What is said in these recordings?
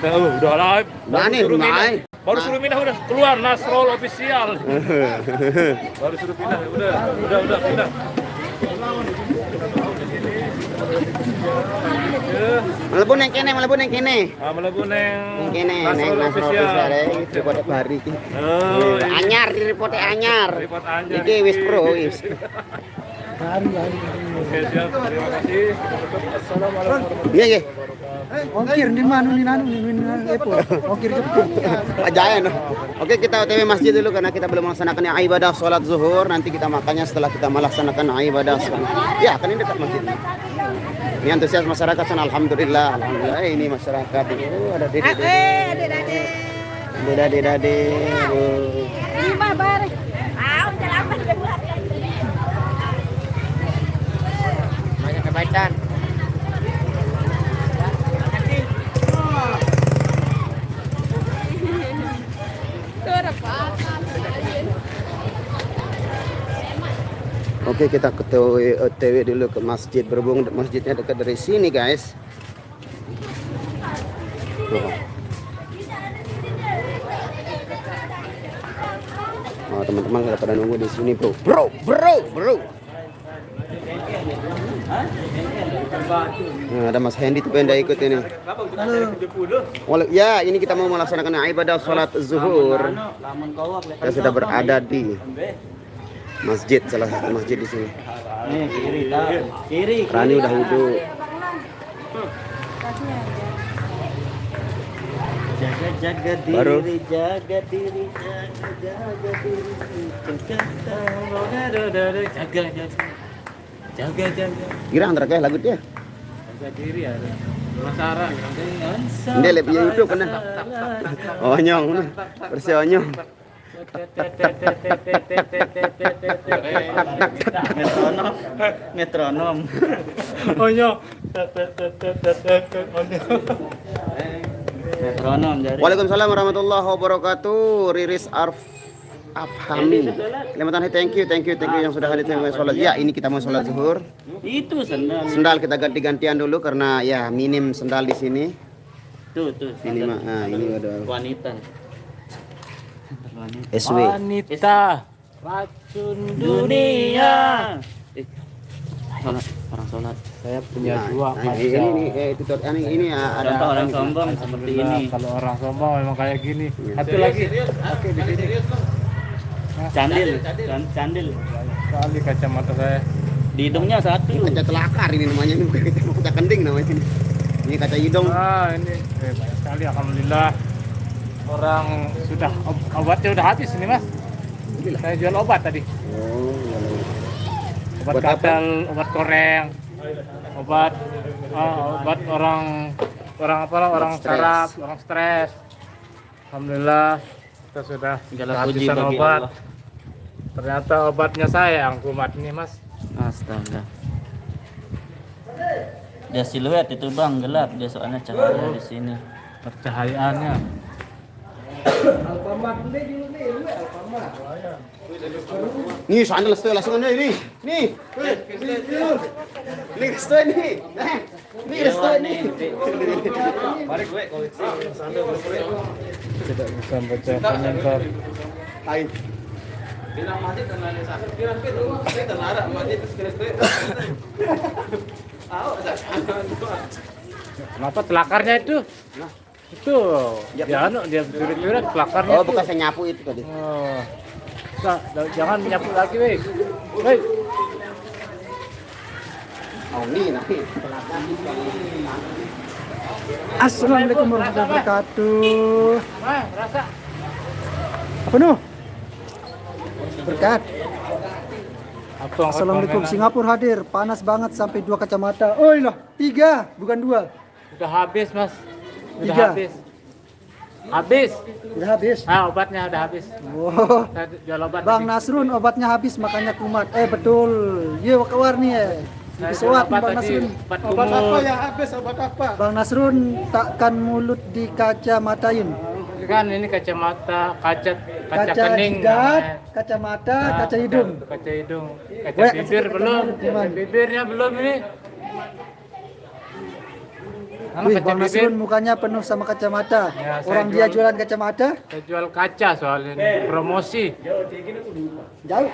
Udah live. Baru Nah. suruh pindah udah keluar Nasrul official. Baru suruh pindah udah pindah. Melebur yang kene. Melebu neng Kene, Nasrul official. Itu pada bari iki. Oh, Anyar di report anyar. Report anyar. Iki wis pro wis. Oke, siap. Terima kasih. Assalamualaikum. Iya, iya. Ongkir di mana nih airport. Ongkir jemput. Ajayan. Oke, kita OTW masjid dulu karena kita belum melaksanakan ibadah sholat zuhur. Nanti kita makannya setelah kita melaksanakan ibadah sholat. Ya, kan ini dekat masjid. Ini antusias masyarakat sana, alhamdulillah. Ini masyarakat. Ada dede. Lima bareng. Banyak kebaikan. Oke, kita ke OTW dulu ke masjid. Berhubung masjidnya dekat dari sini, guys. Oh, teman-teman udah pada nunggu di sini, bro. Nah, ada Mas Hendy tuh pengen ikut ini. Ya, ini kita mau melaksanakan ibadah sholat zuhur. Kita sudah berada di masjid, salah satu masjid di sini. Kiri. Rani udah wudhu. Jaga diri, Baru. jaga diri. Jaga. Kira antara kayak lagu dia. Jaga diri ya. Penasaran. Ini lebih YouTube kan? Onyong, bersih onyong. Metronom. Onyo. Metronom jadi. Waalaikumsalam warahmatullahi wabarakatuh. Riris Afhami. Selamat hari, thank you yang sudah hadir di sholat. Ya, ini kita mau sholat zuhur. Itu sendal. Sendal kita ganti-gantian dulu karena ya minim sendal di sini. Tuh. Ini mah, ini ada Wanita. SW. Wanita racun dunia. Orang sholat. Saya punya dua Ini ada Contoh orang sombong seperti ini. Kalau orang sombong memang kayak gini. Satu lagi. Oke, di sini. Candil. Kali kacamata saya. Di hidungnya satu. kaca telakar ini namanya, ini bukan kaca kending namanya ini. Ini kaca hidung. Ini banyak sekali, alhamdulillah. Orang sudah obatnya udah habis ini, Mas. Saya jual obat tadi. Obat Buat apa? gatal, obat koreng, obat orang Stres. saraf, orang stres. Alhamdulillah kita sudah Segala puji kehabisan bagi obat. Allah. Ternyata obatnya saya yang kumat ini, Mas. Astaga. Dia siluet itu bang, gelap dia soalnya cahaya di sini. Percahayaannya. Nih, sandal setuju langsung ini. Nih. Ini setuju nih. Ini setuju nih. Tidak bisa baca komentar. Hai. Kenapa telakarnya itu? Itu dia curi-curi telakarnya. Oh, itu. bukan saya nyapu itu tadi. Oh. Nah, jangan nyapu lagi, weh. Weh. Oh, ini nanti. Assalamualaikum warahmatullahi wabarakatuh. Rasa. Apa nu? Berkat. Apa yang Assalamualaikum. komen? Singapura hadir. Panas banget sampai 2 kacamata. Oh lah, 3 bukan 2. Udah habis, Mas. Udah Tiga. habis. Habis. Udah habis. Obatnya udah habis. Oh. Saya jual obat. Bang tadi. Nasrun obatnya habis makanya kumat. Betul. Ye wakawar nih ya. Saya jual Pesawat obat Bang tadi, Nasrun. obat Obat kumur. apa yang habis? Obat apa? Bang Nasrun takkan mulut di kaca matain. Kan ini kacamata, kaca Kaca kening. jidat, namanya. kacamata, kaca hidung. Kaca hidung. Kaca Weh, bibir belum. teman-teman. Bibirnya belum ini. Karena Wih, kaca Bang bibir, Nasrun mukanya penuh sama kacamata. Ya, saya Orang dia jual- jualan kacamata, saya jual kaca soalnya promosi. jauh.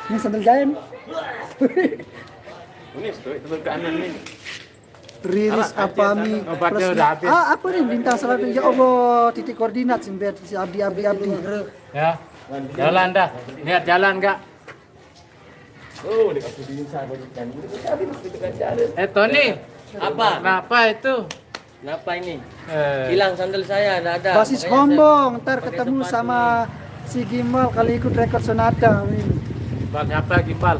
Ini sandal giant. Riris Apami Obatnya Pres- udah habis. apa nih bintang selatan ya Allah, titik koordinat si Abdi. Ya, jalan dah. Lihat jalan nggak? Tony, Apa? kenapa itu? Kenapa ini? Eh, Hilang sandal saya, enggak ada. Basis Makanya Hombong, ntar pakai ketemu sepatu. sama si Gimbal kali ikut rekor Sonata. gimbal apa gimbal?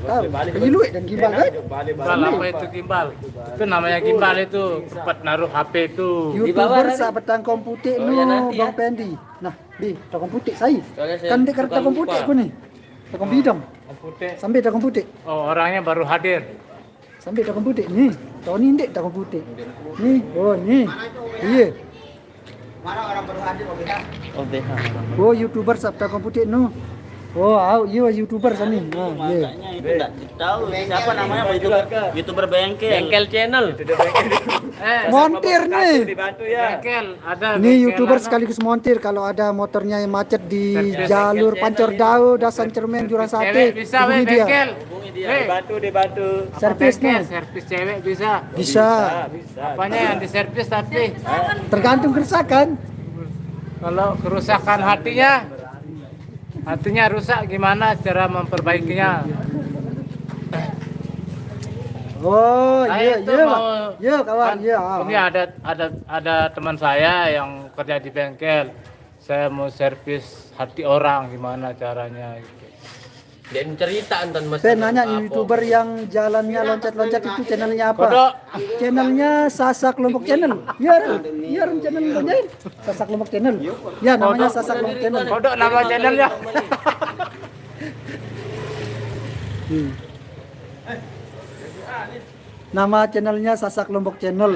Tahu, penyiluit dan Gimbal kan? Gimbal apa itu gimbal? Itu namanya gimbal itu. Tempat naruh HP itu. Di bawah YouTuber tadi. sahabat tangkong putih Oh, nu ya nanti Bang ya. Pendi. Nah, di tangkong putih saya. Soalnya saya Kan di kereta suka tangkong putih lupa. aku nih. Tangkong bidang. Putih. Sampai tangkong putih. Oh, orangnya baru hadir. Sampai tangkong putih nih. Tony ndek tangkong putih. Nih, oh nih. Iya. Mana orang baru hadir Om Beda? Oh, BH. Oh, YouTuber sahabat tangkong putih nu. Oh, iya YouTuber sana. Nah, iya. Itu enggak tahu siapa namanya YouTuber bengkel. Bengkel channel. Montir nih. Bengkel ada. Ini bengkel YouTuber anak. sekaligus montir kalau ada motornya yang macet di Bengkel jalur channel Pancor itu. Dau, Dasan Cermen, Jurang Cewek Sate. bisa weh Hubungi dia. bengkel. Dibantu. Servis Bengkel, nih. servis cewek bisa. Bisa. Apanya yang diservis tapi Tergantung kerusakan. kalau kerusakan hatinya rusak gimana cara memperbaikinya? Oh, Saya iya, tuh iya, Pak. mau Iya, kawan, kan, iya. Ini ada teman saya yang kerja di bengkel. Saya mau servis hati orang gimana caranya gitu. Dia cerita anton Mas. Saya nanya YouTuber yang jalannya loncat-loncat itu channelnya apa? Kodok. Channelnya Sasak Lombok Channel. Iya, iya, channel kerjain. Sasak Lombok Channel. Ya, namanya Sasak Lombok Channel. Kodok nama channelnya. Nama channelnya Sasak Lombok Channel.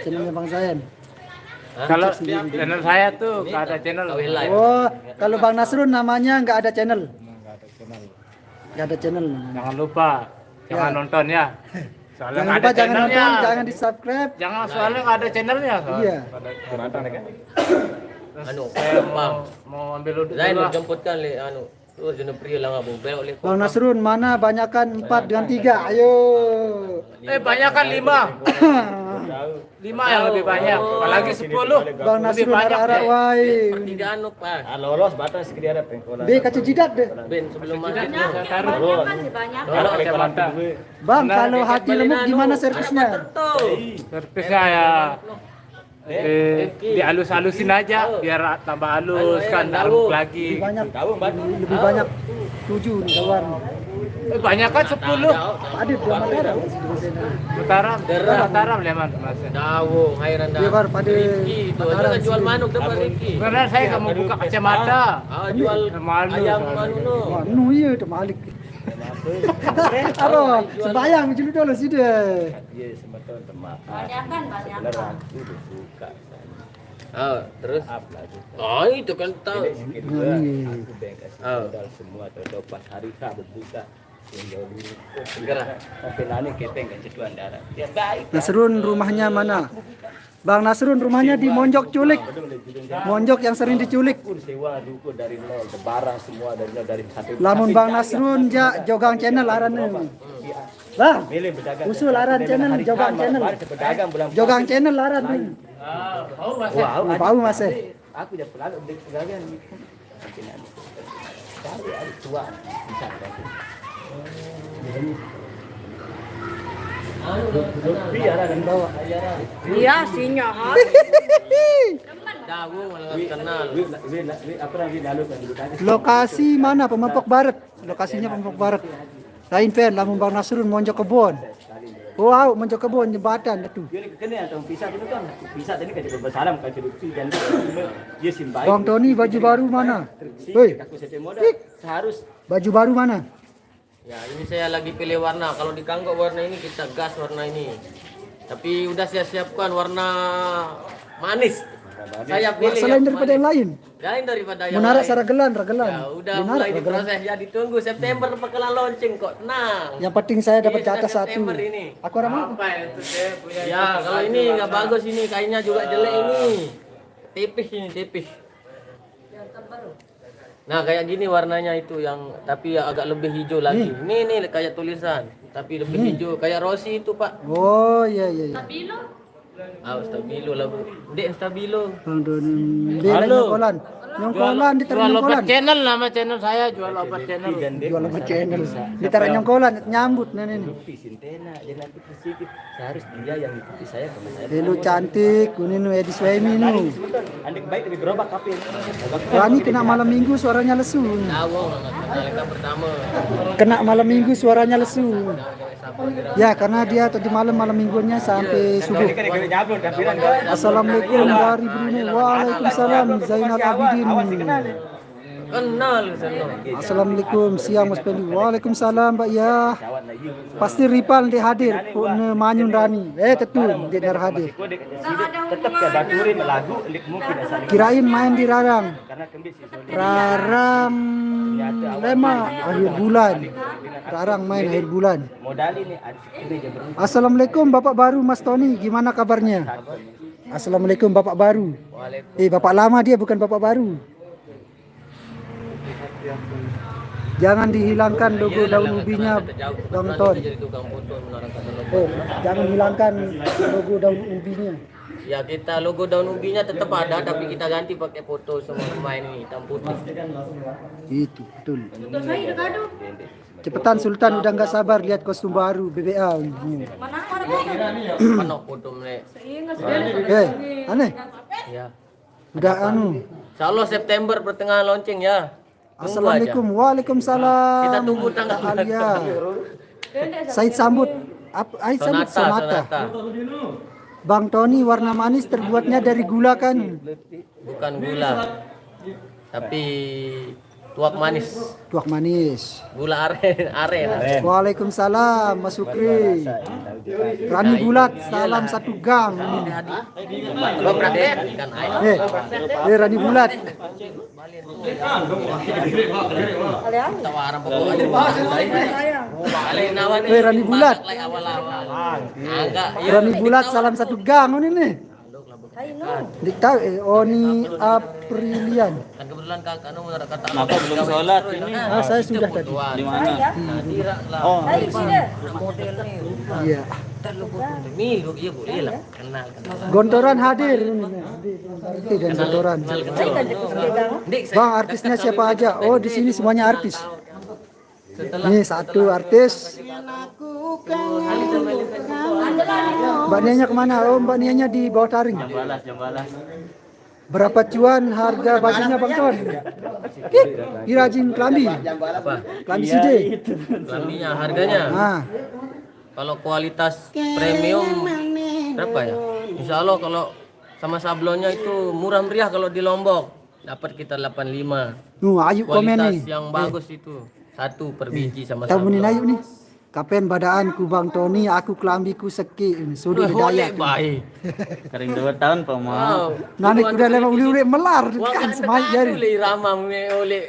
Channelnya Bang Zain. Kalau channel saya tuh nggak ada channel. Kawin live. Oh, kalau Bang Nasrun namanya nggak ada channel. Nggak ada channel. Nggak ada channel. namanya. Jangan lupa, jangan nonton ya. Soalnya Jangan nggak lupa ada jangan channelnya. nonton, jangan di subscribe. Jangan soalnya nggak ada channelnya. soalnya. Iya. Terus Anu, saya mau ambil dulu. Zain lah. jemputkan le anu. Tu jenis pria lah ngabung belok le. Bang Nasrun mana banyakan 4 dengan 3? Ayo. Banyak kan 5. 5 yang lebih banyak. Apalagi 10. Bang Lebih Nasrun banyak arah-arah deh. wae. Tiga anu Pak. Lolos batas ke daerah pengkolan. Be kacu jidat deh. Ben sebelum masuk. Saya taruh. banyak. Taruh kacamata. Bang, kalau hati lemuk gimana servisnya? Servisnya ya dihalus-halusin aja biar tambah halus kan nggak remuk lagi. Banyak. Lebih banyak 7 nih kawan. Banyak kan 10. Ada 2 Mataram. Mataram leman mas. Dawo, hairan dah. Dia bar pada Riki itu aja kan jual manuk dapat Riki. Sebenarnya saya nggak mau buka kacamata. Jual Malu ayam soalnya. anu no. Wah, nu iya itu Malik. Aduh, sembayang dulu dulu sih deh. Iya, semeton temak. Banyak. Udah suka. Terus itu kan tahu. Kedua, aku bengkel Oh. modal semua atau pas hari H berbuka. Yang jauh ini. Gerah. Tapi nani kepeng kan cetuan darah. Ya baik. Nasrun rumahnya mana? Bang Nasrun rumahnya di Monjok Culik. Monjok yang sering diculik. Pun sewa duku dari nol, barang semua dari satu. Lamun Bang Nasrun Jogang Channel aran ini. Bang, Milih berdagang. usul aran channel Jogang Channel. Berdagang bulan. Jogang Channel aran ini. Wow, Bau Mas eh. aku udah pelan udah pegangan gitu. Mungkin ada. Cari ada tua bisa kasih. Biar ada bawa. Iya, sinya. Dawo malah kenal. Apa lagi lalu kan dulu tadi. Lokasi mana? Pemampok Barat. Lokasinya Pemampok Barat. Lain pen, lamun Bang Nasrun Monjok Kebon. Wow, Monjok Kebon jembatan itu. Kena atau pisah dulu kan. Pisah tadi kan bersalam kan sedukti dan dia simpai. Bang Tony baju baru mana? Woi, Aku setting modal seharus baju baru mana? Ya ini saya lagi pilih warna. Kalau di Kanggok warna ini kita gas warna ini. Tapi udah saya siapkan warna manis. Saya Wah, pilih selain yang daripada yang lain. lain daripada yang Menarik lain. saragelan. Ya udah Menarik mulai ragalan. diproses ya, ditunggu September bakalan launching kok, tenang. Yang penting saya dapat Ini sudah jatah 1. September ini. Aku orang mau. Ya kalau ini nggak bagus ini, kainnya juga jelek ini. Tipis ini, tipis. Nah kayak gini warnanya itu yang tapi ya agak lebih hijau lagi. Ini kayak tulisan tapi lebih hijau kayak Rossi itu Pak. Oh iya. Stabilo lah Bu. Dek stabilo. Dia nyongkolan. Nyongkolan ditaruh Jual obat nyongkolan. channel, nama channel saya jual obat channel. Jual sama channel. Ditaruh nyongkolan nyambut nenek. Sintena jadi nanti sedikit seharus dia yang ikuti saya karena saya Hello cantik, kuning edis Wemi nu. andik baik lebih gerobak kapil. Rani kena malam minggu suaranya lesu. Tawong mereka pertama. Kena malam minggu suaranya lesu. Ya karena dia tadi malam minggunya sampai subuh. Assalamualaikum dari Brunei. Waalaikumsalam Zainal Abidin. Kenal sana. Assalamualaikum siang Mas Pendi. Waalaikumsalam Mbak ya. Pasti Ripal dia hadir pun manyun Rani. Tentu dia nar hadir. Tetap ya baturin lagu mungkin asal Kirain main di Rarang. karena kembali Rarang lema akhir bulan. Rarang main akhir bulan. modal ini ini aja bro. Assalamualaikum Bapak baru Mas Tony, gimana kabarnya? Assalamualaikum Bapak baru. Bapak lama dia bukan Bapak baru. Jangan dihilangkan logo daun ubinya Bang Ton. Jadi tukang foto menarangkan logo. Jangan hilangkan logo daun ubinya. Ya kita logo daun ubinya tetap ada tapi kita ganti pakai foto semua pemain ini hitam putih. Itu betul. Saya udah gaduh. Cepetan Sultan udah nggak sabar lihat kostum baru BBA. Mana foto? Penuh foto mereka. Aneh. Ya. Udah anu. Insyaallah September pertengahan launching ya. Tunggu Assalamualaikum. aja. Waalaikumsalam. Kita tunggu tanggal Alia. Said sambut. Sambut Sonata. Bang Tony warna manis terbuatnya dari gula kan? Bukan gula. Tapi tuak manis. Tuak manis. Gula aren. Waalaikumsalam Mas Sukri. Rani Bulat, salam satu gang. Coba praktek ikan air. Rani Bulat. Tawaran pokoknya. Kali nawan Rani Bulat. Awal-awal. Enggak. Rani Bulat, salam satu gang ini nih. Diktaw Oni Aprilian. Kan kebetulan kakak anu menurut kata Kenapa belum sholat ini? Saya sudah tadi. Di mana? Oh, Model nih. Iya. Mil iya boleh lah. Kenal. Gontoran hadir. Itu dan Gontoran. Bang, artisnya siapa aja? Oh, di sini semuanya artis. Nih satu artis. Mbak Nianya kemana? Oh, Mbak Nianya di bawah taring. Jam balas. Berapa cuan harga bajunya Bang Ton? Dirajin kelambi. Kelambi side. Kelambinya harganya. Nah, Kalau kualitas premium berapa ya? Insya Allah kalau sama sablonnya itu murah meriah kalau di Lombok. Dapat kita 85. ayo komen Kualitas nih. yang bagus itu. Satu per biji sama Tabunin sablon. ayo nih. Kapen badaanku Bang Tony, aku kelambiku seki. Sudah Boleh didaya. baik. Kering 2 tahun Pak mau. Wow. Nanik udah lewat uli melar Wah kan kan semuanya sekali jari. oleh ramam oleh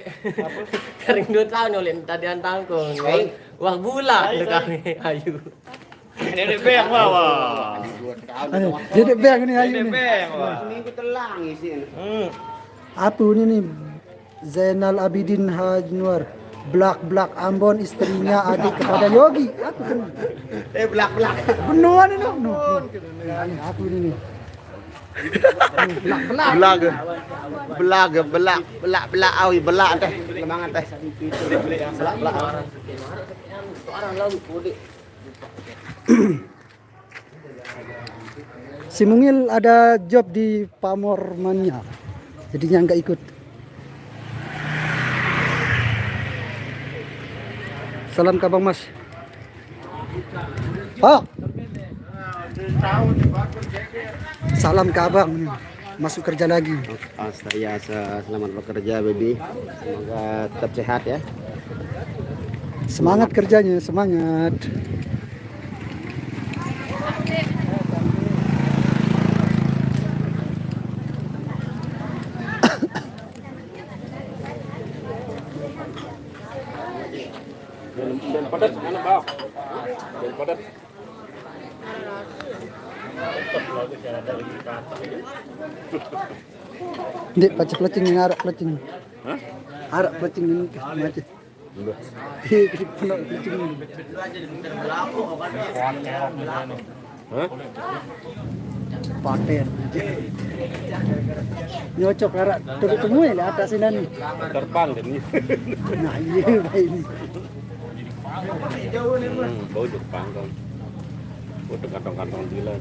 kering 2 tahun oleh tadi tangkung. Wah gula kami ayu. Ini beng bawa. Dedek bang ini ayo nih. Minggu telang isi. Apa ini nih? Zainal Abidin Hajnur. Blak Ambon istrinya adik kepada Yogi. Aku kan Belak. benuan ini. Aku ini nih. Belak awi belak teh. Lemangan teh. Belak. Si Mungil ada job di Pamormania. Jadinya nggak ikut. Salam ke Bang Mas. Oh. Salam ke Abang. Masuk kerja lagi. Ya, selamat bekerja baby. Semoga tetap sehat ya. Semangat kerjanya, semangat. Dek, pacik-pacing ini arak pacing. Hah? Arak pacing ini macam. Enggak. Penuh pacing ini. Hah? Paten. Nyocok arak temu ya di atas ini. Terbang ini. Nah, iya baik ini. Bau Jepang kan. Foto kantong-kantong gila.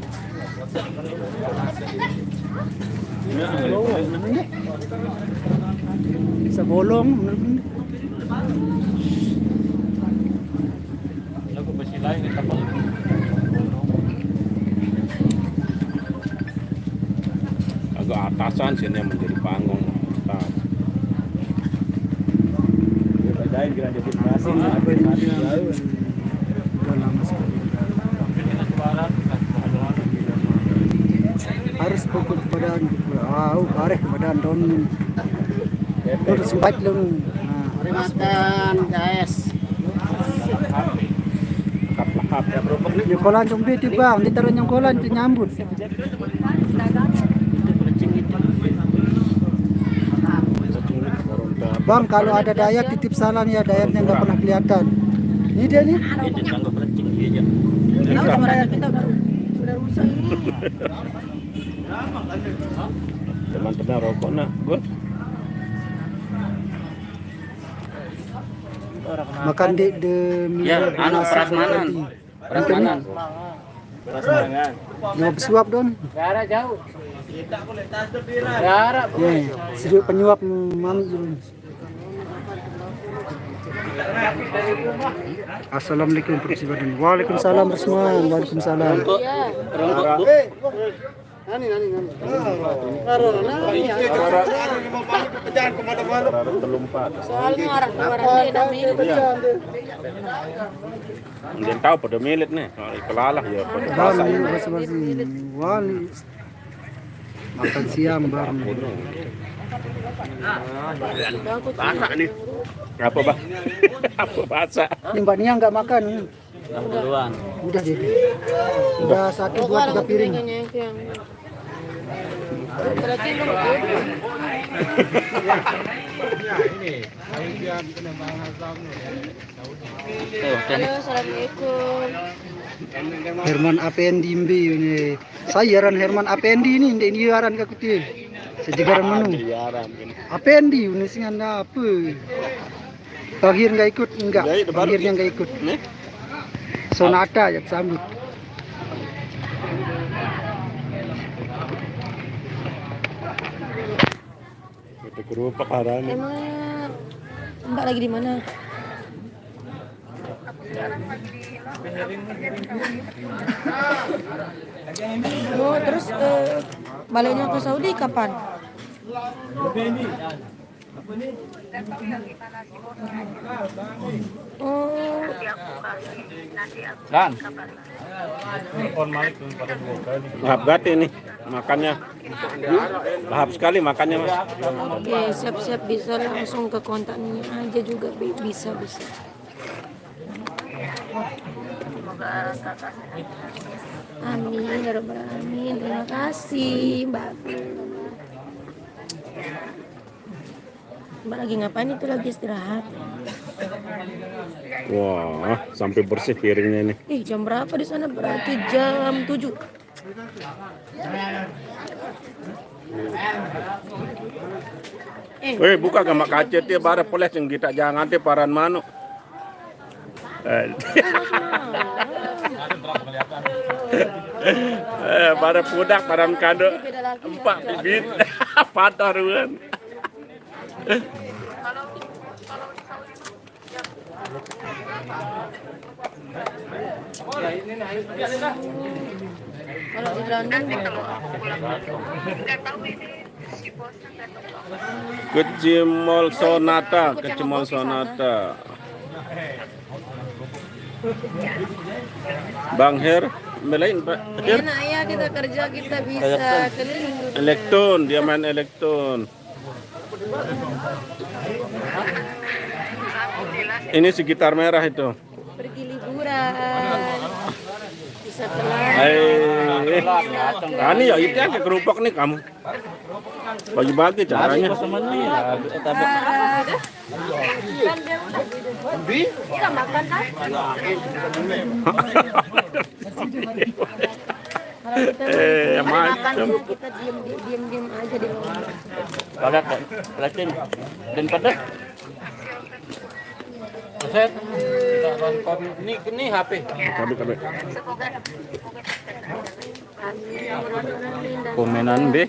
Bisa bolong. Lagu besi lain kita pakai. Agak atasan sini yang menjadi panggung atas. Bedain kira jadi masing Harus pokok badan. Arek badan don. Terus sempat lu. Mari makan guys. Lahap ya bro. Yung kolan tumbi ti bang, ditaron yung kolan ti nyambut. Bang, kalau ada Dayak titip salam ya, Dayaknya nggak pernah kelihatan. Ini dia nih. Sudah rusak ini. Teman-teman rokok nak, Bos. Makan di Ya, anu prasmanan. Prasmanan. nyuap suap don. Jarak jauh. Jarak. Ya, sedikit penyuap mami. Assalamualaikum Presiden. Waalaikumsalam Rasman. Waalaikumsalam. Soalnya orang Mungkin tahu pada milit nih, kelalah ya pada Bang, basa-basi. Wali. Makan siang bareng. Basak nih. Apa bah? Apa basak? Ini Mbak Nia nggak makan. Duluan. Udah jadi. Udah 1, 2, 3 piring. Assalamualaikum. Herman Apendi Mbi ini. Sayaran Herman Apendi ini ndek diaran ka kuti. Sejegaran menu. Apendi ini sing anda apa? Bahir nggak ikut enggak? Bahirnya nggak ikut. Sonata ya sambut. Itu kerupuk haran. Emang Mbak lagi di mana? Oh, terus baliknya ke Saudi kapan? Oh, Dan. Telepon Malik tuh pada 2 kali. Lahap gati nih makannya. Lahap sekali makannya mas. oke, siap-siap bisa langsung ke kontaknya aja juga bisa. Amin, ya Rabbal Alamin. Terima kasih, Mbak. Mbak lagi ngapain itu? Lagi istirahat. Wah, sampai bersih piringnya nih. Jam berapa di sana? Berarti jam 7. Weh, buka gamak kaca dia bara poles yang kita jangan dia paran mano. Bara pudak paran kado 4 bibit pataruan. Kalau di London Kecimol Sonata. Bang Her, belain Pak. enak ya kita kerja, kita bisa keliling. Elektron, dia main elektron. Ini si gitar merah itu. Pergi liburan. Bisa telat. Ini ya itu yang kerupuk nih kamu. Bagi-bagi caranya. Kita makan kan? Kalau kita makan kita diam aja di rumah. Padat, pelatin. Dan padat. Set. Ini HP. Kabeh. Amin. Komenan be.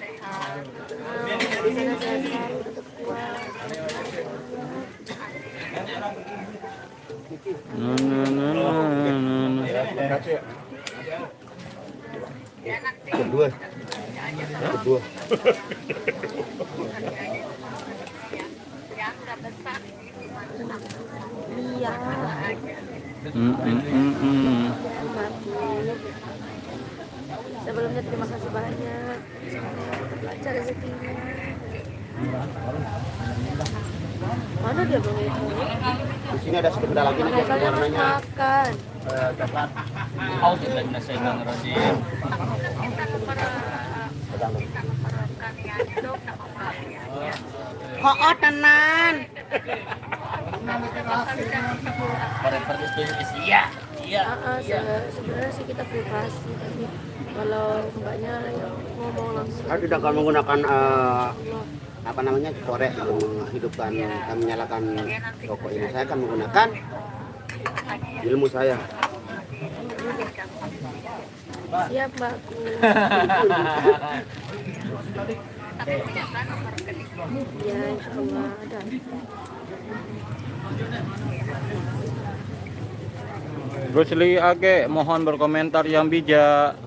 Kedua. Iya. Sebelumnya terima kasih banyak. Baca rezekinya. Mana dia bang itu? Di sini ada sepeda lagi nih Kalian harus warnanya. makan. Oh, tidak bisa saya ngerosin. Oh, tenan. Forever is doing this. Iya. Sebenarnya sih kita privasi, tapi kalau mbaknya yang ngomong langsung. Saya tidak akan menggunakan apa namanya korek untuk menghidupkan dan menyalakan rokok ini. Saya akan menggunakan ilmu saya. Siap mbakku. Ya insya Allah ada. Gus Li Age mohon berkomentar yang bijak.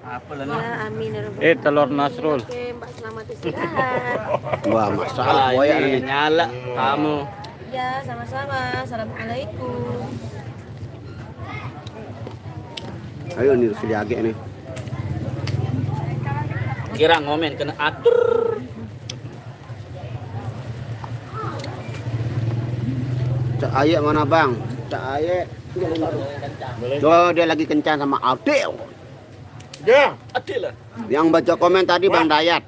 Apa Ya amin ya Rabbal Telur alamin. Nasrul. Oke mbak selamat istirahat. Wah, masalah buaya ini nih. nyala kamu. Ya sama-sama. Assalamualaikum. Ayo nih si Age nih. Kira ngomen kena atur. Cak Aye mana bang? Cak Aye. Oh, dia lagi kencan sama Adil. Ya. Adil lah. Yang baca komen tadi Bang Dayat.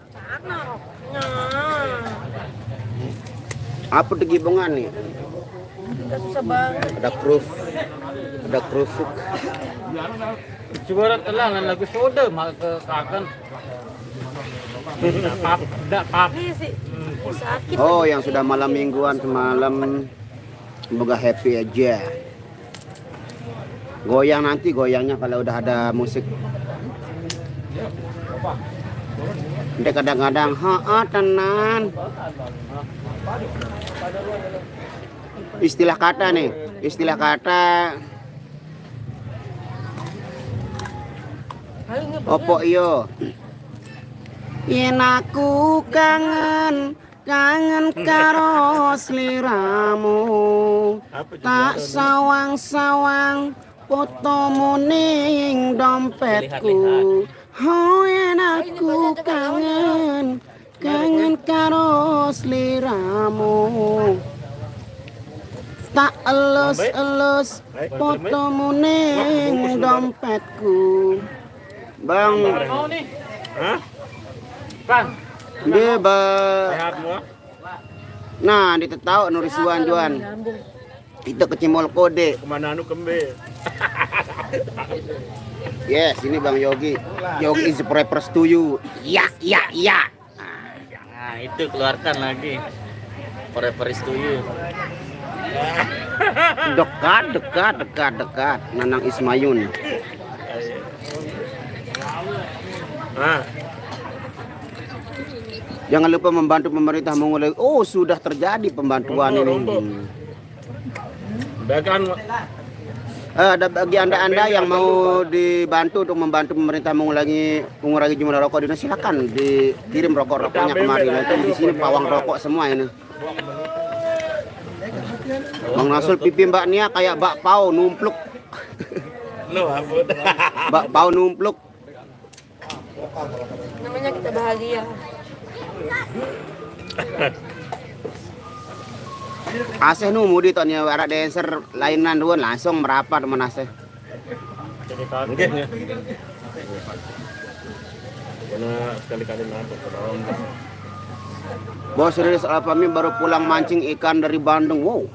Apa tegibungan nih? Kita susah banget. Ada proof. Ada kerufuk. Coba telangan lagu soda mak ke kakan. Tidak pap. Ini sih sakit. Oh, yang sudah malam mingguan semalam. Semoga happy aja. Goyang nanti goyangnya kalau udah ada musik. Nanti kadang-kadang, tenan. Istilah kata nih, istilah kata. Opo iyo. Yen aku kangen karo sliramu. Tak sawang-sawang fotomu ning dompetku. Oh yen aku kangen karo sliramu. Tak elus-elus fotomu ning dompetku. Bang, Mau nih. Hah? Bang. dia Sehat semua. nah ditetau nurisuan juan. Itu kecimol kode. Kemana anu kembe? Yes, ini Bang Yogi. Yogi is prepers to you. Ya. Nah, itu keluarkan lagi. Forever is to you. Dekat. Nanang Ismayun. Jangan lupa membantu pemerintah mengulangi. Oh, sudah terjadi pembantuan ini. Bahkan Ada bagi anda yang mau dibantu untuk membantu pemerintah mengurangi jumlah rokok di Indonesia, silakan dikirim rokok-rokoknya kemari. Nanti di sini pawang rokok semua ini. Bang Nasul pipi Mbak Nia kayak bakpao numpluk. Bakpao numpluk. Namanya kita bahagia. Aseh nu mudi ton ya warak dancer lainan duan langsung merapat teman Aseh. Oke. Karena sekali-kali nabok orang. Bos Riris Alfami baru pulang mancing ikan dari Bandung. Wow.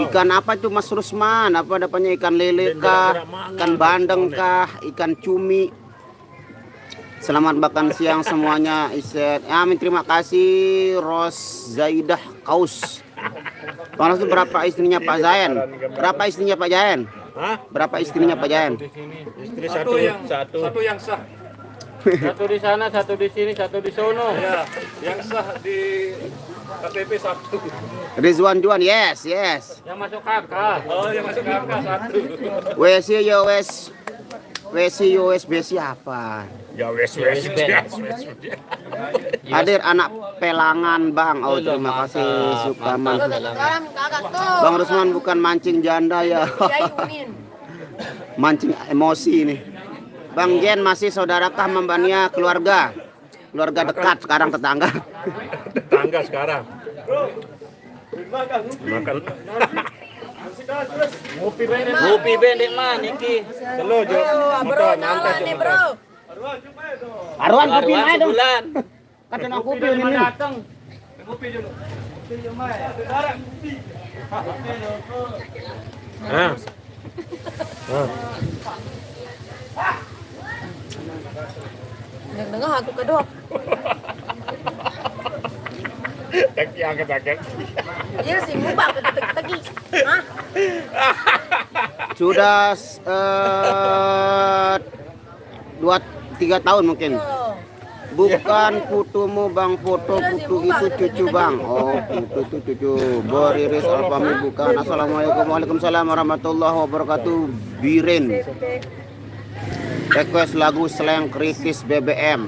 Ikan apa itu Mas Rusman? Apa dapatnya ikan lele kah? Ikan bandeng kah? Ikan cumi? Selamat makan siang semuanya. Iset. Amin, terima kasih Ros Zaidah Kaus. Bang Rasul, berapa istrinya Pak Zain? Berapa istrinya Pak Zain? Hah? Berapa istrinya Pak Zain? Istri satu yang sah. Satu di sana, satu di sini, satu di sono. Ya, yang sah di KTP satu. Rizwan Juan, yes. Yang masuk kakak. Oh, yang masuk kakak satu. WC siapa? Ya wes. Hadir anak pelangan Bang. Oh, terima kasih Sukaman. Bang Rusman bukan mancing janda ya. Mancing emosi ini. Bang Jen masih saudarakah membania keluarga? Keluarga dekat sekarang tetangga. Tetangga sekarang. Makan. Ngopi bendek man iki. Telo jo. Motor nanti nih, Bro. Arwan kopi aja dong. Bulan. Kata nak kopi ini. Datang. Ah. Dengar aku kedok. Kaki angkat. Iya sih, mubak tegi. Hah? Sudah 2-3 tahun mungkin. Bukan putumu Bang, foto putu itu cucu Bang. Oh, putu itu cucu. Boriris Alfami bukan. Assalamualaikum Waalaikumsalam warahmatullahi wabarakatuh. Birin. Request lagu slang kritis BBM.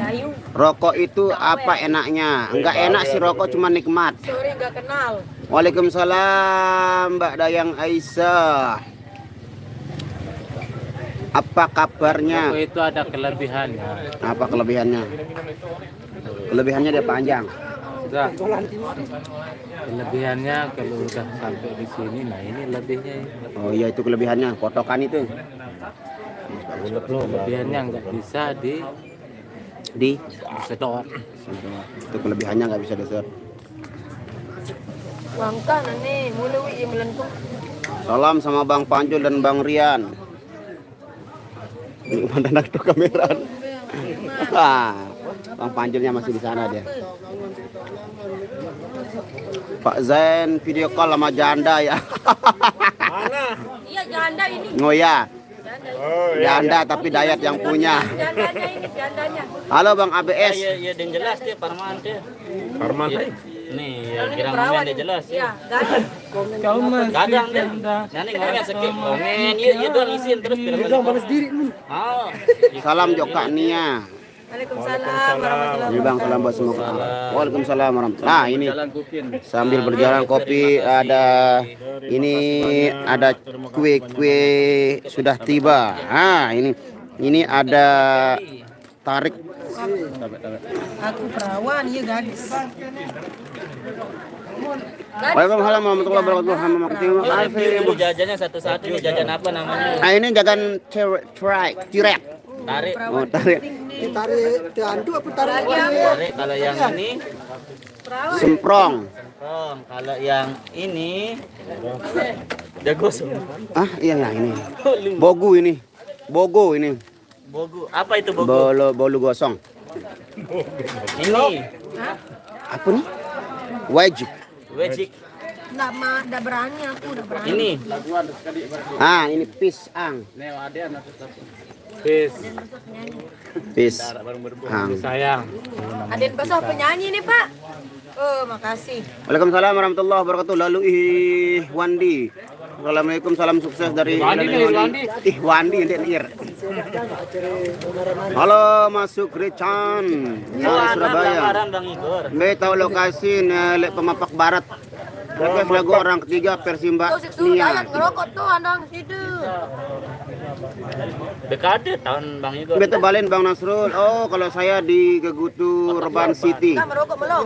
Ayu. Rokok itu apa enaknya? Enggak enak sih rokok, cuma nikmat. Sorry gak kenal. Waalaikumsalam Mbak Dayang Aisyah. Apa kabarnya? Rokok itu ada kelebihannya. Apa kelebihannya? Kelebihannya dia panjang. Sudah. Kelebihannya kalau udah sampai di sini, nah ini lebihnya. Oh iya, itu kelebihannya, potokan itu. Kelebihannya nggak bisa disedot. Itu kelebihannya nggak bisa disedot. Wangka nih, mulai yang melentung. Salam sama Bang Panjul dan Bang Rian. Ini mana nak tuh kamera? Bang Panjulnya masih di sana dia. Pak Zain video call sama janda ya. Mana? Iya janda ini. Oh ya, Oh janda tapi Dayat yang punya. Jandanya ini, jandanya. Halo Bang ABS. Iya den jelas dia Parman dia. Parman. Nih, ya Ini kira perawan dia jelas. Iya, gadis. Kau masih Kadang dia. janda. Nanti ngomongnya sakit. Ngomen, iya doang isin terus Udah balas diri nih. Oh. Salam Joka Nia. Waalaikumsalam warahmatullahi Ini Bang, salam buat semua. Waalaikumsalam warahmatullahi. Nah ini sambil berjalan kopi ada kue sudah tiba. Nah ini ada tarik. Aku perawan, iya gadis. Waalaikumsalam warahmatullahi wabarakatuh. Terima kasih. Dulu jajannya satu-satu ini jajan apa namanya? Nah ini jagan tirek. Tarik. Oh tarik. Tarik tiandu apa tarik? Tarik kalau yang ini Semprong. semprong. Kalau yang ini jago semua. Ah iya ini. Bogu ini. Bogo ini. Bogu. Apa itu bogu? Bolu gosong. Ini. Apa nih? Wajib. Wejik. Nggak berani aku, udah berani. Ini. Ah ini pisang. Pisang. Sayang. Aden Basah penyanyi nih Pak. Oh makasih. Waalaikumsalam warahmatullahi wabarakatuh. Lalu Wandi. Assalamualaikum, salam sukses dari Wandi. Wandi Denir. Halo Mas Sukri Chan. Dari Surabaya. Bang Igor. Be tahu lokasi Nelek Pemapak Barat. Request lagu orang ketiga versi Mbak Tuh siksu Nia. dayat ngerokok tuh andang situ. Dekade tahun Bang Igor. Beta balen Bang Nasrul. Oh, kalau saya di Gegutu Reban City. Kita merokok belum?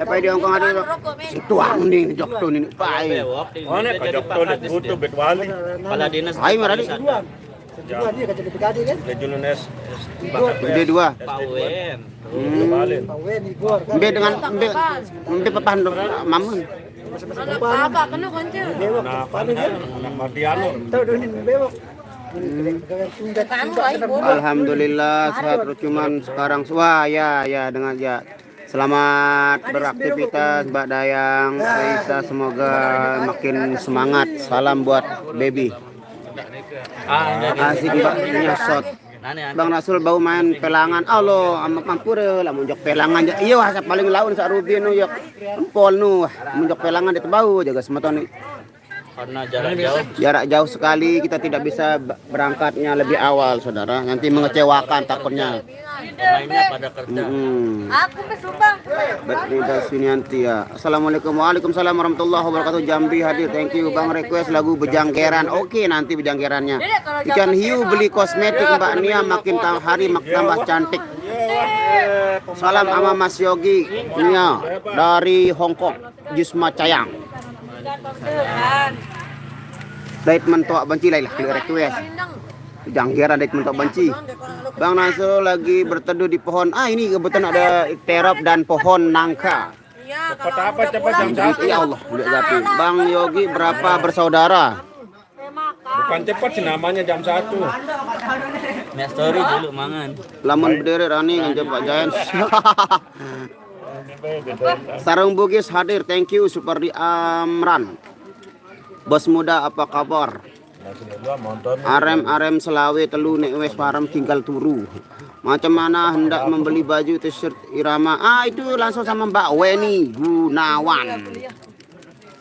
Apa di Hongkong ada? Merokok men. Tuang nih jokto ini pai. Bewok di Oh, nek jadi kajak Pak tuh Kadis butuh dia. bet wali. Kepala dinas. Ayo, Maradi. Kedua dia kerja di Bekade kan. Lejununes. D2. Pak Wen. Balik. Pak Wen Igor kan. Mbe dengan mbe papan mamun. Anak kakak kena kancil. Nah, anak Mardiano. Tahu dulu ini bewok. Tunggak Kamu ayo. Alhamdulillah sehat cuman sekarang wah ya dengan ya. Selamat beraktivitas Mbak Dayang, Aisyah, semoga makin semangat. Salam buat baby. Asik Mbak nyosot. Bang Rasul bau main pelangan. Allah, mampure lah munjok pelangan. Iya wah paling laun sak rubi nu yok. Empol nu munjok pelangan itu bau jaga semeton. Karena jarak jauh. Jarak jauh sekali kita tidak bisa berangkatnya lebih awal saudara. Nanti mengecewakan takutnya. Pemainnya pada kerja. Aku bersumpah. Berlidah Sunianti ya. Assalamualaikum waalaikumsalam warahmatullahi wabarakatuh. Jambi hadir. Thank you Bang request lagu Bejangkeran. Oke nanti Bejangkerannya. Ikan hiu beli kosmetik Mbak Nia makin hari tambah cantik. Salam sama Mas Yogi Nia dari Hongkong. Jisma Cayang. Dait mentok banci lah request. Jangkiran dait mentok banci. Bang Nasrul lagi berteduh di pohon. Ini kebetulan ada terop dan pohon nangka. Iya, Cepat apa cepat jam satu. Ya Allah, udah gapi. Bang Yogi berapa bersaudara? Bukan cepat sih namanya jam 1. Mek story dulu mangan. Lamun berdiri Rani ngajak Pak Jayan. Sarung Bugis hadir. Thank you Supardi Amran. Bos muda apa kabar? Arem selawe telu nek wes parem tinggal turu. Macam mana hendak membeli baju t-shirt irama? Itu langsung sama Mbak Weni Gunawan.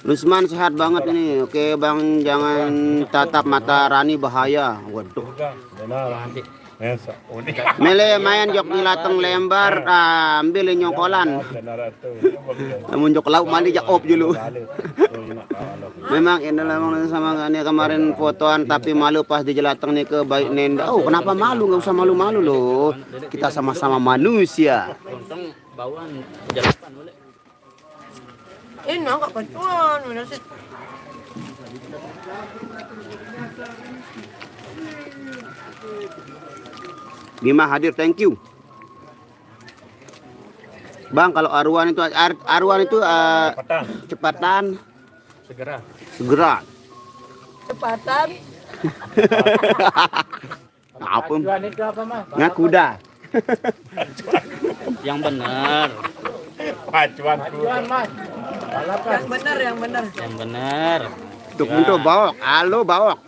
Rusman sehat banget ini. Oke Bang, jangan tatap mata Rani bahaya. Waduh. Mele main jok di lateng lembar, ambil nyongkolan. Namun jok lauk mandi jak op dulu. Memang ini memang sama ini kemarin fotoan tapi malu pas di jelateng nih ke baik nenda. Oh kenapa malu? Nggak usah malu-malu loh. Kita sama-sama manusia. Untung bauan jalapan boleh. Ini enggak kecuan, mana sih? Bima hadir, thank you. Bang, kalau arwan itu cepatan, segera. Cepatan. Apa? Tujuan itu apa mas? Nggak kuda. Yang benar. Pacuan Tujuan mas. Balapan. Yang benar. Yang benar. Untuk bawok, halo bawok.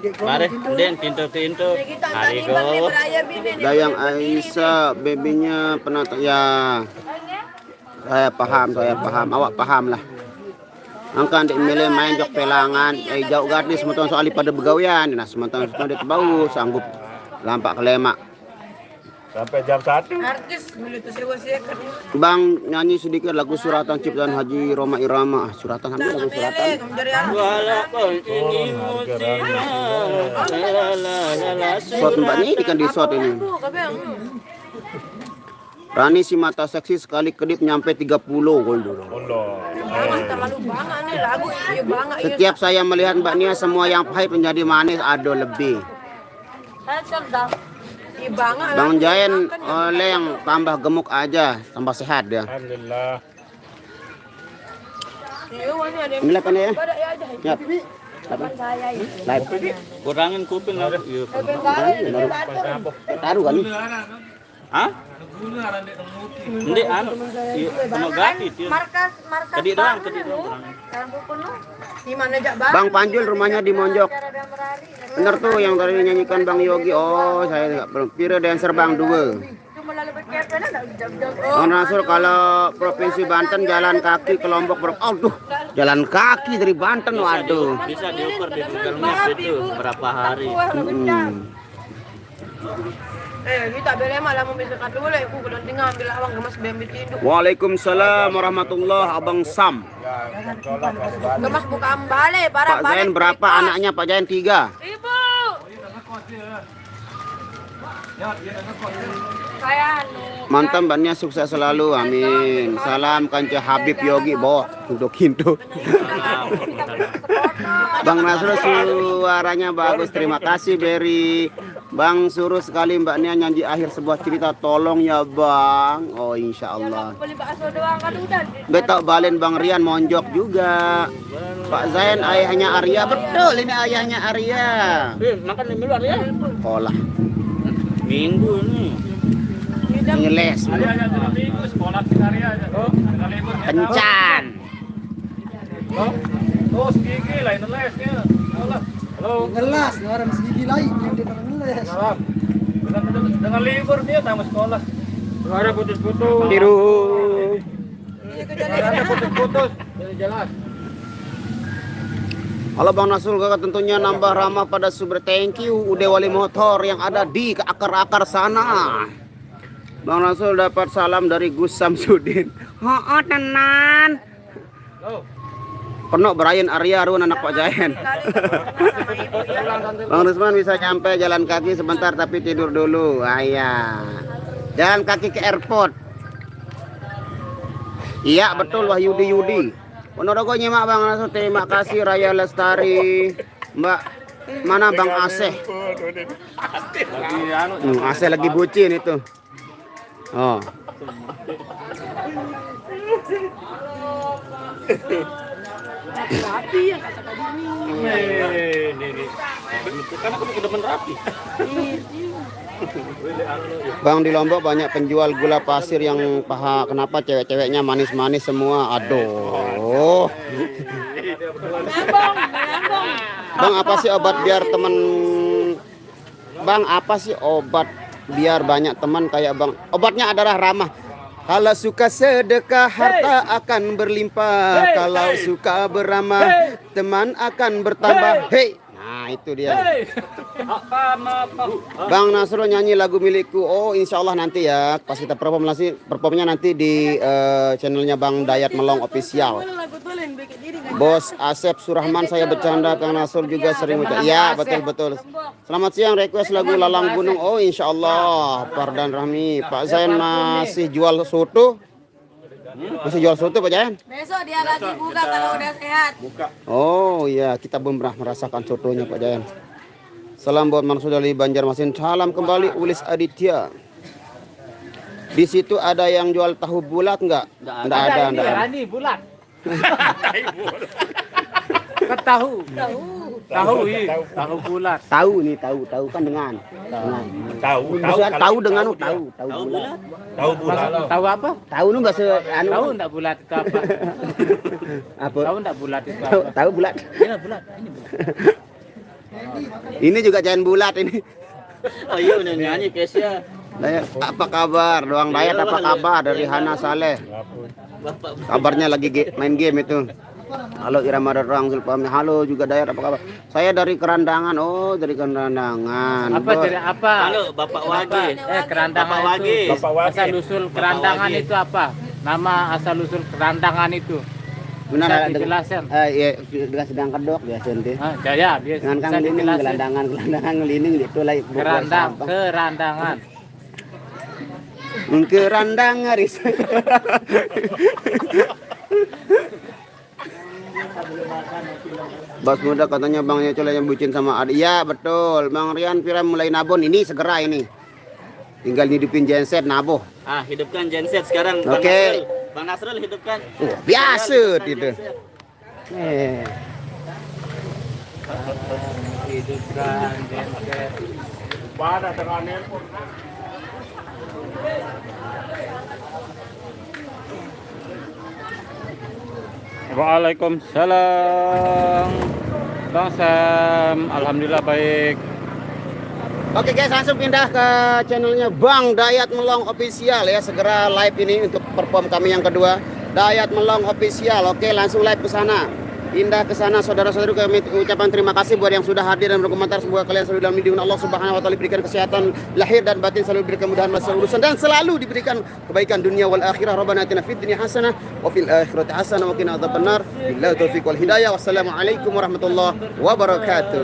Mari, Den, pintu-pintu. Hari go. Dayang Aisyah, babynya penata ya. Saya paham. Awak paham lah. Angkan di milih main jok pelangan, jauh gadis sementara soal pada begawian. Nah, sementara dia bau sanggup lampak kelemak. sampai jam 1. Artis beli tuh sewa-sewa. Bang nyanyi sedikit lagu suratan ciptaan Haji Roma Irama. Suratan sampai lagu suratan. Walaupun ini musiman. Shot mbak ini kan di shot ini. Rani si mata seksi sekali kedip nyampe 30 gol dulu. Terlalu banget nih lagu iya banget. Setiap saya melihat Mbak Nia semua yang pahit menjadi manis ada lebih. Bang Jayan oleh yang tambah gemuk aja, tambah sehat ya. Alhamdulillah. Inilah kan ya. Ya. Live. Kurangin kuping lah. Taruh kan? Hah? Hindi ano? Ano gati tiyo. Markas Tadi doang. Bang Panjul rumahnya di Monjok. Bener tuh yang tadi nyanyikan Bang Yogi. Oh, saya nggak belum. Pira dancer Bang 2. Bang Nasrul kalau provinsi Banten jalan kaki ke Lombok jalan kaki dari Banten waduh. Bisa diukur di Google Maps itu berapa hari. Kita beli malah mau bisa kata boleh. Aku belum tinggal ambil awang gemas ambil tinduk. Waalaikumsalam warahmatullah Abang Sam. Gemas buka ambale, Pak Zain berapa anaknya Pak Zain? 3. Ibu. Saya Mantap bannya sukses selalu, amin. Salam kanca Habib Yogi Bo, Udo Kinto. Bang Nasrul suaranya bagus, terima kasih Berry. Bang suruh sekali Mbak Nia nyanyi akhir sebuah cerita, tolong ya Bang. Oh insya Allah. beli bakso doang kan udah. Betok balen Bang Rian monjok juga. Pak Zain ayahnya Arya, betul ini ayahnya Arya. Makan di luar ya. Olah, Minggu ini. ngeles, Aja minggu sekolah kita aja. Oh, dengan libur. kencan. Oh, segigi lain lesnya. Halo. Ngelas, orang segigi lain yang dia ngeles. Salam. Dengan libur dia tambah sekolah. Enggak ada putus-putus. Biru. Enggak ada putus-putus. Jadi jelas. Halo Bang Nasul, kakak tentunya nambah ramah pada Super, thank you Ude Wali Motor yang ada di akar-akar sana. Bang Nasul dapat salam dari Gus Samsudin. Oh tenan. Penuh Brian Arya Arun anak Pak Jayan. Bang Rusman bisa nyampe jalan kaki sebentar tapi tidur dulu. Ayah. Jalan kaki ke airport. Iya betul Wahyudi Yudi. Ponorogo nyimak Bang Nasul, terima kasih Raya Lestari. Mbak mana Bang Aseh? Aseh lagi bucin itu. Oh. Rapi yang kata tadi ini. Kan aku udah rapi. Bang di Lombok banyak penjual gula pasir yang paha, kenapa cewek-ceweknya manis-manis semua? Aduh. Bang apa sih obat biar teman? Bang apa sih obat biar banyak teman kayak Bang? Obatnya adalah ramah. Kalau suka sedekah harta akan berlimpah. Kalau suka beramah teman akan bertambah. Hei. Nah itu dia. Bang Nasrul nyanyi lagu milikku. Oh insya Allah nanti ya pas kita performnya nanti di channelnya Bang Dayat Melong Official. Bos Asep Surahman, saya bercanda, Kang Nasrul juga sering bercanda. Iya betul. Selamat siang, request lagu Lalang Gunung. Oh insya Allah Fardan Rahmi. Pak Zain masih jual soto? Masih jual soto Pak Jayan? Besok dia lagi buka kalau udah sehat. Oh iya, kita belum pernah merasakan sotonya Pak Jayan. Salam buat Mansur dari Banjarmasin. Salam kembali Ulis Aditya. Di situ ada yang jual tahu bulat enggak? Enggak ada. Rani bulat. Tahu bulat. Tahu nih, tahu kan dengan. Tahu dengan tahu bulat. Tahu apa? Tahu nu bahasa anu. Tahu enggak bulat itu apa? Apa? Tahu enggak bulat itu apa? Tahu bulat. Ini bulat. Ini juga jangan bulat ini. Oh iya udah nyanyi Kesia. Dayat, apa kabar? Doang Dayat apa kabar dari Hana Saleh? Kabarnya lagi main game itu. Halo Irama Darang Zulfami. Halo juga Dayat, apa kabar? Saya dari Kerandangan. Oh, dari Kerandangan. Apa dari apa? Halo Bapak Wage. Kerandangan Bapak Wage. itu. Asal usul kerandangan itu apa? Nama asal usul kerandangan itu. Benar Bisa ada dijelaskan? Iya, dengan sedang kedok biasa nanti. Ya, biasa. Dengan kang lining gelandangan ngelining itu lah Kerandangan. Kerandangan ris. Bos muda katanya Bang Yocol yang bucin sama adik. Iya betul. Bang Rian Fira mulai nabon ini segera ini. Tinggal hidupin genset naboh. Hidupkan genset sekarang. Oke. Bang Nasrul hidupkan. Biasa gitu. Hidupkan genset. Pada dengan handphone. Waalaikumsalam. Bang Sam, alhamdulillah baik. Oke guys, langsung pindah ke channelnya Bang Dayat Melong Official ya. Segera live ini untuk perform kami yang kedua. Dayat Melong Official. Oke, langsung live ke sana. pindah ke sana. Saudara-saudari kami ucapkan terima kasih buat yang sudah hadir dan berkomentar. Semoga kalian selalu dalam lindungan Allah Subhanahu wa taala, diberikan kesehatan lahir dan batin, selalu diberikan kemudahan masalah urusan dan selalu diberikan kebaikan dunia wal akhirah. Rabbana atina fid dunya hasanah wa fil akhirati hasanah wa qina adzabannar. Billahi taufiq wal hidayah. Wassalamualaikum warahmatullahi wabarakatuh.